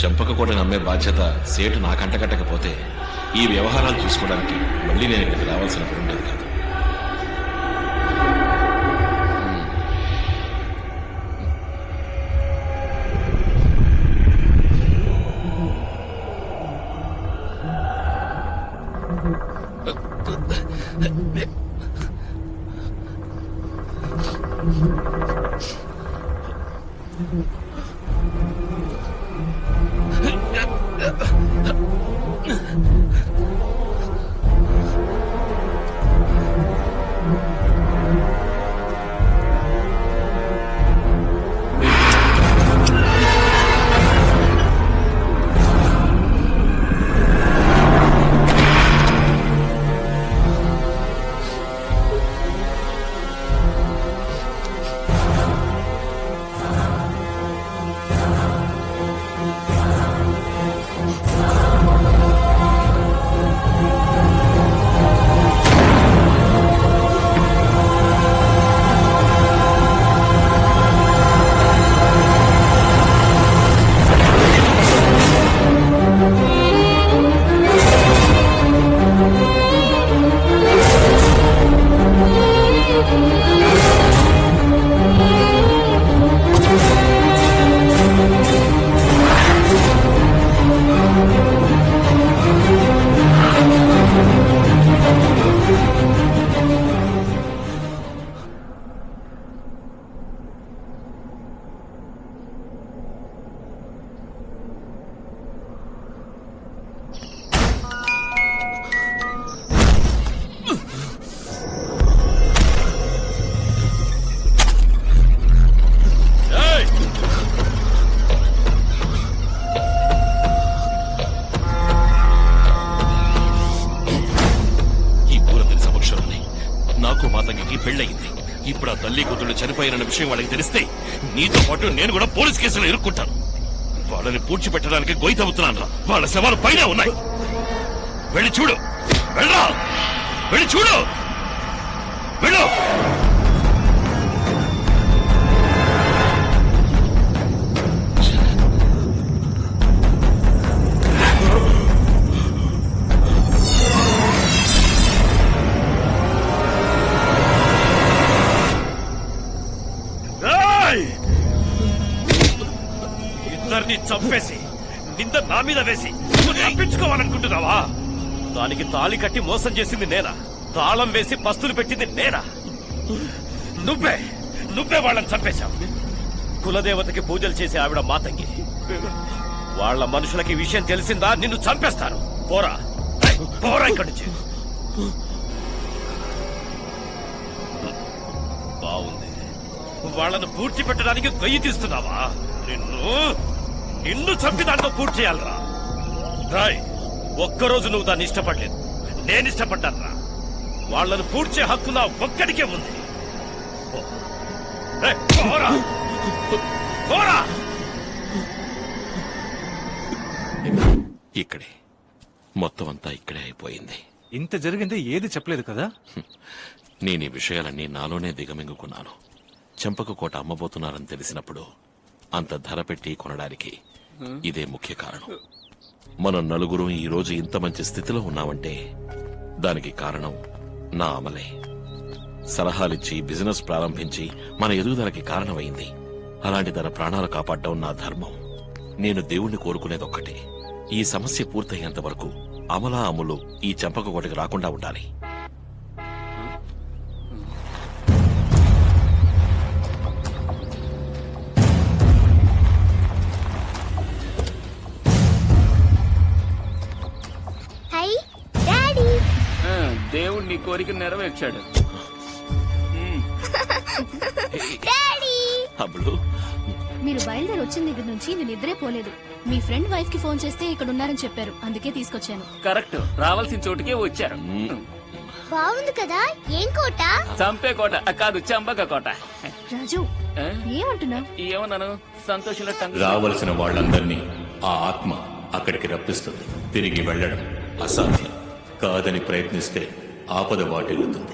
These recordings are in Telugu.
చెంపకకోటను నమ్మే బాధ్యత సేటు నాకంటకట్టకపోతే ఈ వ్యవహారాలు చూసుకోవడానికి మళ్ళీ నేను ఇక్కడికి రావాల్సిన పని ఉండేది కాదు. పెళ్ళయింది. ఇప్పుడు ఆ తల్లి కూతుళ్ళు చనిపోయిన విషయం వాళ్ళకి తెలిస్తే నీతో పాటు నేను కూడా పోలీస్ కేసులో ఇరుక్కుంటాను. వాళ్ళని పూడ్చిపెట్టడానికి గొయ్యవుతున్నాను. వాళ్ళ శవాలు పైన ఉన్నాయి. వెళ్ళి చూడు. వెళ్ళరా, వెళ్ళి చూడు. వెళ్ళు. ఇద్దరిని చంపేసి నింద నా మీద వేసి నువ్వు తప్పించుకోవాలనుకుంటున్నావా? దానికి తాళి కట్టి మోసం చేసింది నేనా? తాళం వేసి పస్తులు పెట్టింది నేనా? నువ్వే వాళ్ళని చంపేశావు. కులదేవతకి పూజలు చేసే ఆవిడ మాతంగి. వాళ్ళ మనుషులకి విషయం తెలిసిందా నిన్ను చంపేస్తాను. పోరా పోరా ఇక్కడి నుంచి. బాగుంది. వాళ్ళను పూడ్చి పెట్టడానికి గొయ్యి తీస్తున్నావా? నిన్ను చంపి దాంట్లో పూర్తి చేయాలరా. రాయ్, ఒక్కరోజు నువ్వు దాన్ని ఇష్టపడలేదు, నేను ఇష్టపడ్డానురా. వాళ్లను పూడ్చే హక్కు నా ఒక్కడికే ఉంది. ఇక్కడే మొత్తం అంతా ఇక్కడే అయిపోయింది. ఇంత జరిగింది ఏది చెప్పలేదు కదా? నేను ఈ విషయాలన్నీ నాలోనే దిగమింగుకున్నాను. చెంపకకోట అమ్మబోతున్నారని తెలిసినప్పుడు అంత ధర పెట్టి కొనడానికి ఇదే ముఖ్య కారణం. మనం నలుగురు ఈ రోజు ఇంత మంచి స్థితిలో ఉన్నామంటే దానికి కారణం నా అమలే. సలహాలిచ్చి బిజినెస్ ప్రారంభించి మన ఎదుగుదలకి కారణమైంది. అలాంటి తన ప్రాణాలు కాపాడటం నా ధర్మం. నేను దేవుణ్ణి కోరుకునేదొక్కటే, ఈ సమస్య పూర్తయ్యేంత వరకు అమలా అమ్ములు ఈ చెంపకకోటకి రాకుండా ఉండాలి. దేవుడు నీ కోరిక నెరవేర్చాడు. మీరు బయలుదేరి వచ్చిన దగ్గర నుంచి నేను నిద్రే పోలేదు. మీ ఫ్రెండ్ వైఫ్ కి ఫోన్ చేస్తే ఇక్కడ ఉన్నారని చెప్పారు, అందుకే తీసుకొచ్చాను. కరెక్ట్, రావాల్సిన చోటుకే వచ్చారు. బాగుంది కదా. ఏం కోట? చంపే కోట కాదు, చంపక కోట. రాజు ఏమంటున్నావు? ఏమన్నాను? సంతోషంలో రావలసిన వాళ్ళందరినీ ఆ ఆత్మ అక్కడికి రప్పిస్తుంది. తిరిగి వెళ్ళడం అసాధ్యం. కాదని ప్రయత్నిస్తే ఆపద వాటిల్లుతుంది.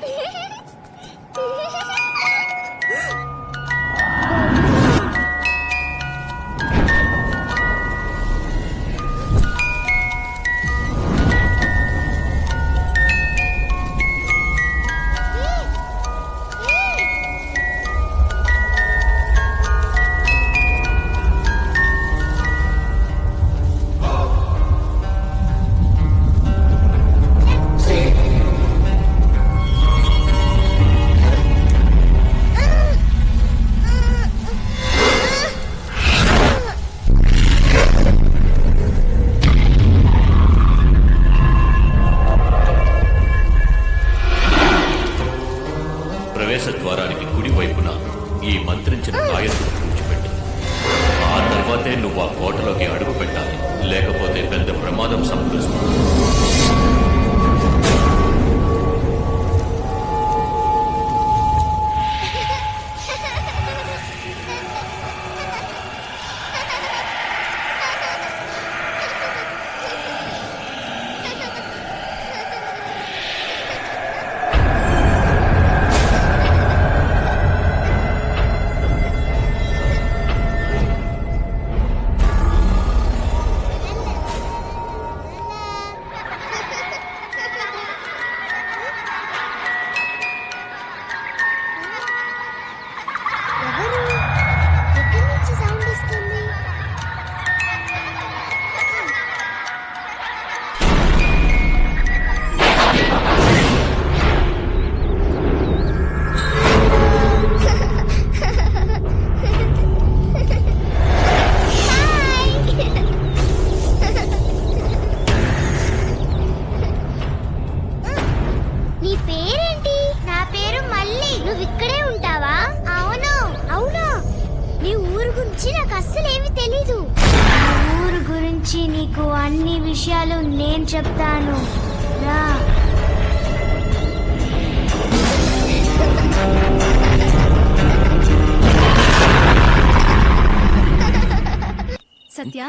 కోటలోకి అడుగు పెట్టాలి, లేకపోతే పెద్ద ప్రమాదం సంభవిస్తుంది. ఎక్కడి నుంచి సౌండ్ వస్తుంది? నీ పేరేంటి? నా పేరు మల్లి. నువ్వు ఇక్కడే ఉంటావా? అవును. అవునా? నీ ఊరు గురించి నాకు అస్సలు ఏమీ తెలీదు. ఊరు గురించి నీకు అన్ని విషయాలు నేను చెప్తాను. రా. సత్య,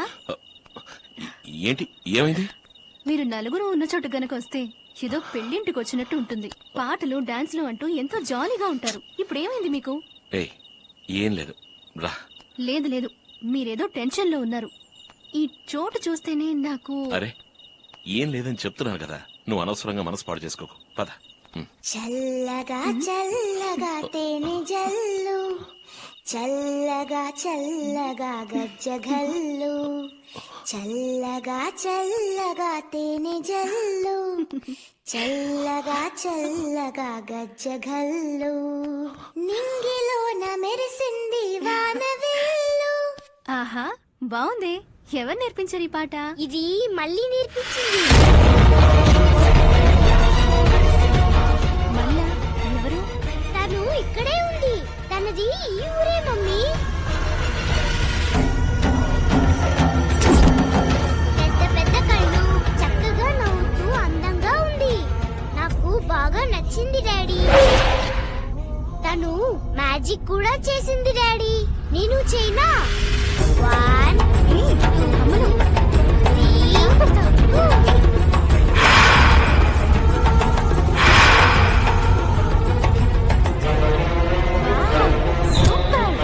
ఏంటి ఏమైంది? మీరు నలుగురు ఉన్న చోటు గనక వస్తే ఏదో పెళ్లింటికి వచ్చినట్టు ఉంటుంది. పాటలు డాన్స్లు అంటూ ఎంతో జాలీగా ఉంటారు. ఇప్పుడు ఏమైంది మీకు? ఏయ్ ఏం లేదు, రా. లేదు లేదు, మీరేదో టెన్షన్ లో ఉన్నారు. ఈ చోటు చూస్తేనే నాకు అరే ఏం లేదని చెప్తున్నాను కదా, నువ్వు అనవసరంగా మనసు పాడు చేసుకోకు. పద. చల్లగా చల్లగా తేనె జల్లు, చల్లగా చల్లగా గజ్జగల్లు, చల్లగా చల్లగా తేనె జల్లు, చల్లగా చల్లగా గజ్జగల్లు, నింగిలోన మెరిసింది వానవిల్లు. ఆహా, బాగుంది. ఎవరు నేర్పించారు ఈ పాట? ఇది మళ్ళీ నేర్పించింది. మళ్ళా ఎవరు? తను ఇక్కడే ఉంది. తనది ఈ ఊరే మమ్మీ. పెద్ద పెద్ద కళ్ళు, చక్కగా నవ్వుతూ అందంగా ఉంది. నాకు బాగా నచ్చింది డాడీ. తను మ్యాజిక్ కూడా చేసింది డాడీ. నేను చేయనా? 1 2 3 సూపర్.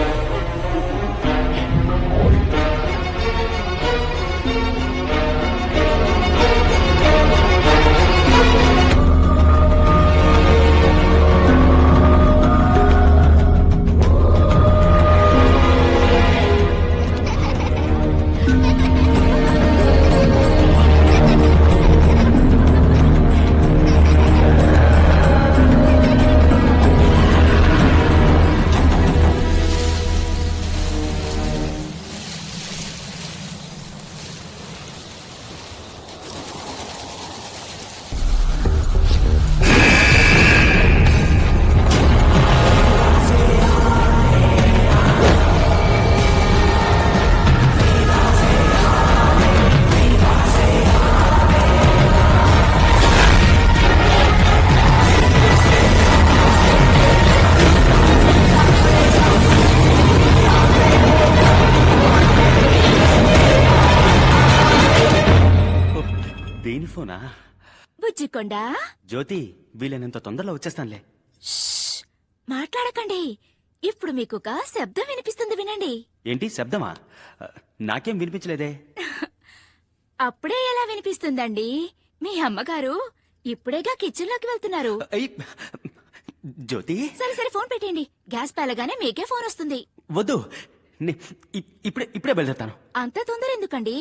దేని ఫోనా? బుజ్జికొండా, జ్యోతి, వీలైనంత తొందరలో వచ్చేస్తానులే. మాట్లాడకండి. ఇప్పుడు మీకొక శబ్దం వినిపిస్తుంది, వినండి. ఏంటి శబ్దమా? నాకేం వినిపించలేదే. అప్పుడే ఎలా వినిపిస్తుందండి? మీ అమ్మగారు ఇప్పుడేగా కిచెన్ లోకి వెళ్తున్నారు. అయ్, జ్యోతి సరే సరే, ఫోన్ పెట్టేయండి. గ్యాస్ పేలగానే మీకే ఫోన్ వస్తుంది. వద్దు, ఇప్పుడే బయలుదేరుతాను. అంత తొందర ఎందుకండి?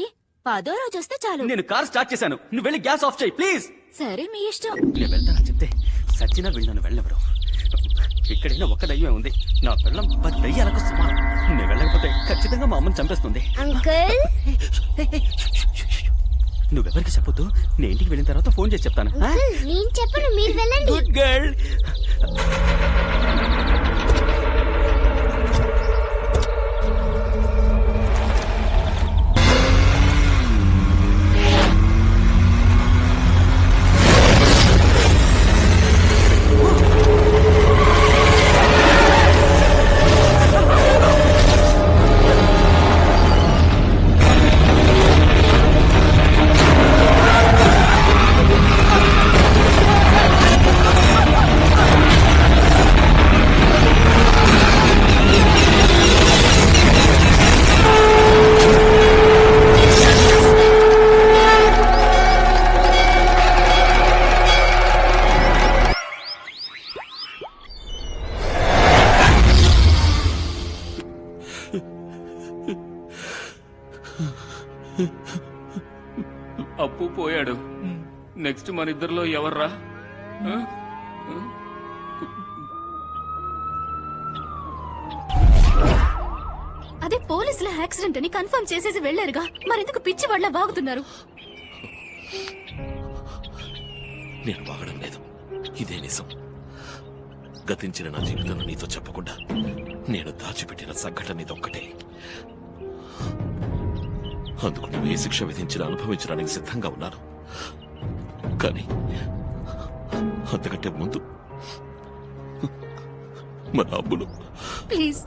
10వ రోజు వస్తే చాలు. నేను కార్ స్టార్ట్ చేశాను, నువ్వు వెళ్ళి గ్యాస్ ఆఫ్ చేయి ప్లీజ్. సరే, మీ ఇష్టం. నేను వెళ్తానా చెప్తే సచ్చినా వెళ్ళను, వెళ్ళెవరు. ఇక్కడైనా ఒక్క దయ్యమే ఉంది. నా పిల్లం 10 దయ్యాలకు సమానం. నేను వెళ్ళకపోతే ఖచ్చితంగా మా అమ్మని చంపేస్తుంది. అంకుల్, నువ్వెవరికి చెప్పొద్దు, నేను ఇంటికి వెళ్ళిన తర్వాత ఫోన్ చేసి చెప్తాను. నేను చెప్పను, మీరు వెళ్ళండి. Good girl. అప్పు పోయాడు. నెక్స్ట్ మన ఇద్దరిలో ఎవర్రా? ఆ? అదే పోలీసుల యాక్సిడెంట్ అని కన్ఫర్మ్ చేసేసి వెళ్లారుగా, మరెందుకు పిచ్చి వాళ్ళ వాగుతున్నారు? నేను వాగడం లేదు, ఇదే నిజం. గతించిన నా జీవితంలో నీతో చెప్పకుండా నేను దాచిపెట్టిన సంఘటన ఇదొక్కటే. అందుకు నువ్వు ఏ శిక్ష విధించినా అనుభవించడానికి సిద్ధంగా ఉన్నాను. కానీ అంతకంటే ముందు మన అమ్ములు. ప్లీజ్,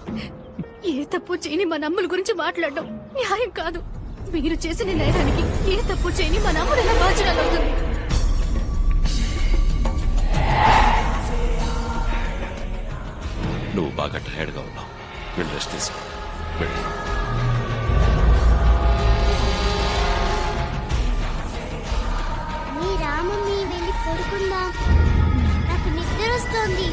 ఏ తప్పు చేయని మన అమ్ముల గురించి మాట్లాడడం న్యాయం కాదు. మీరు చేసిన నేరానికి ఏ తప్పు చేయని మన అమ్ముడు ఎలా బాధ్యురాలవుతుంది? నువ్వు బాగా టైర్డ్గా ఉన్నావు, వెళ్ళి రెస్ట్ తీసుకో. వెళ్ళి. మీ రామమ్మి వెళ్ళి పడుకుందాం, నాకు నిద్ర వస్తోంది.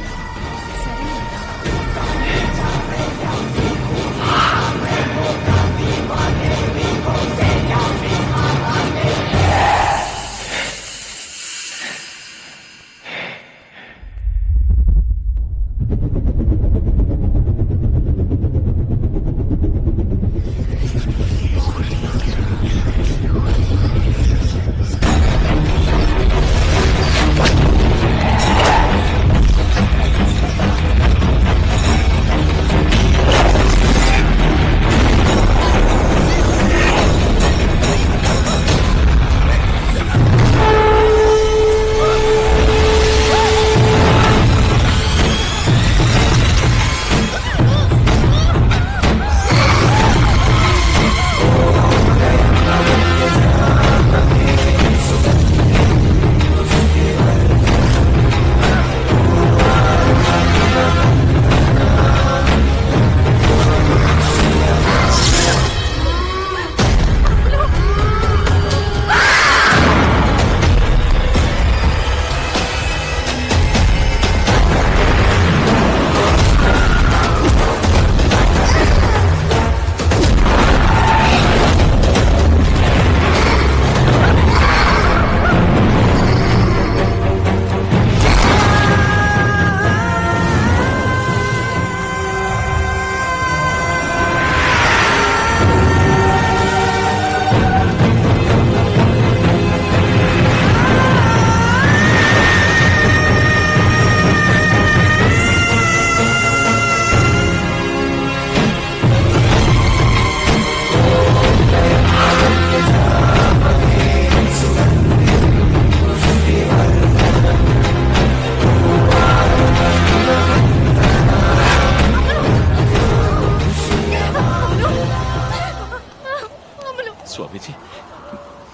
స్వామీజీ,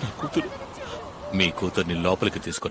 నా కూతురు. మీ కూతుర్ని లోపలికి తీసుకురండి.